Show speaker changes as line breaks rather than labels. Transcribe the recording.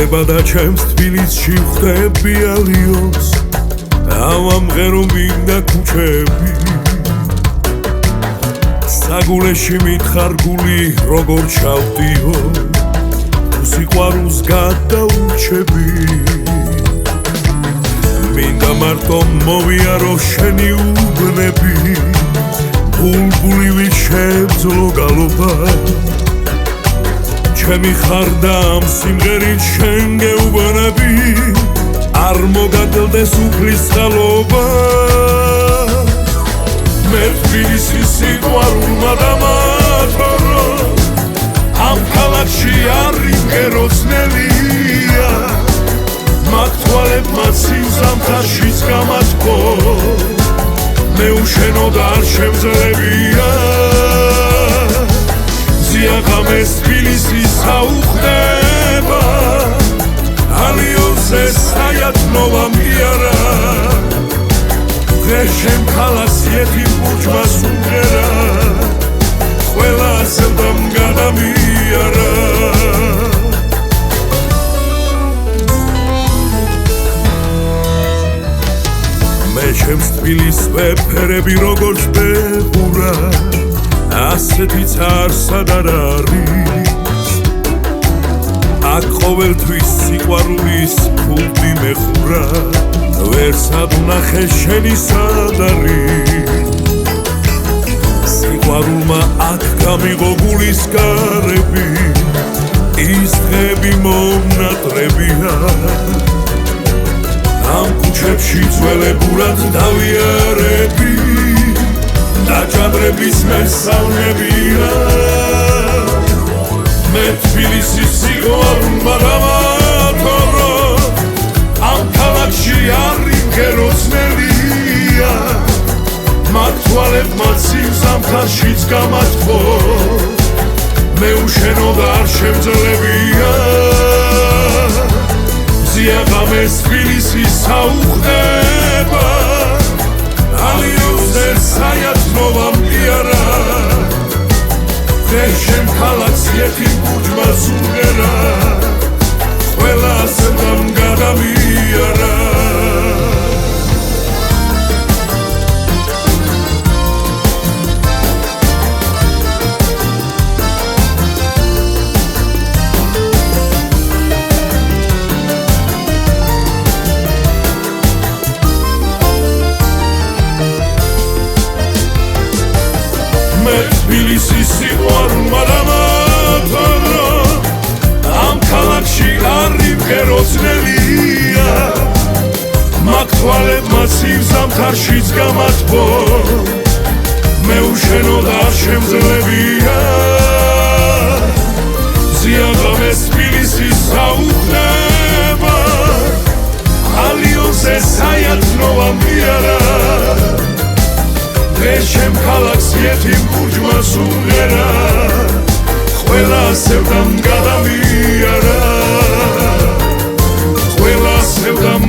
ხდება და ჩემს თბილისში ხვდები ალიონს ავამღერო მინდა ქუჩები საგულეში მითხარ გული როგორ ჩავდიო თუ სიყვარულს გადაურჩები მინდა მარტო მოვიარო შენი უბნები ბულბულივი შემძლო გალობა ჩემი ხარ და ამ სიმღერით შენ გეუბნები არ მოგადლდეს უფლის წყალობა მე თბილისის სიყვარულმა დამათორო ამ ქალაქში არ იმღეროცნელია მაგ თვალებმა სიმზამთარშიც გამათქო მე უშენო და არ შემძლებია ზიაღამეს თბილისი საუხდება ალიონზე საიათნოვა მიარა დღეს შენ ქალაქს იეთიმ ბურჯმა სუმღერა ყველა ასევდამ გადამიარა მე ჩემს თბილის ვეფერები როგორ შევურა ასეთიც არსად არ არის აქ ყოველთვის სიყვარულის კულტი მეხურა ვერსად ვნახე შენი სად არის სიყვარულმა აქ გამიღო გულის გარები ის დღეები მომნატრებია ამ ქუჩებში ძველებურად დავიარები დაჭადრების მესალმებია მე თბილისის სიყვარულმა დამათორო ამ ქალაქში არ იმღეროცნელია მაგ თვალებმა სიმზამთარშიც გამათქო მე უშენო და არ შემძლებია ზიაღამეს თბილისი საუხდება ალიონზე საიათნოვა მიარა დღეს შენ ქალაქს იეთიმ ბურჯმა სუმღერა ყველა ასევდამ გადამიარა მე თბილისის სიყვარულმა დამათორო ამ ქალაქში არ იმღეროცნელია მაგ თვალებმა სიმზამთარშიც გამათქო მე უშენო და არ შემძლებია ზიაღამეს თბილისი საუხდება ალიონზე საიათნოვა მიარა დღეს შენ ქალაქს იეთიმ ბურჯმა სუმღერა ყველა ასევდამ გადამიარა ყველა ასევდამ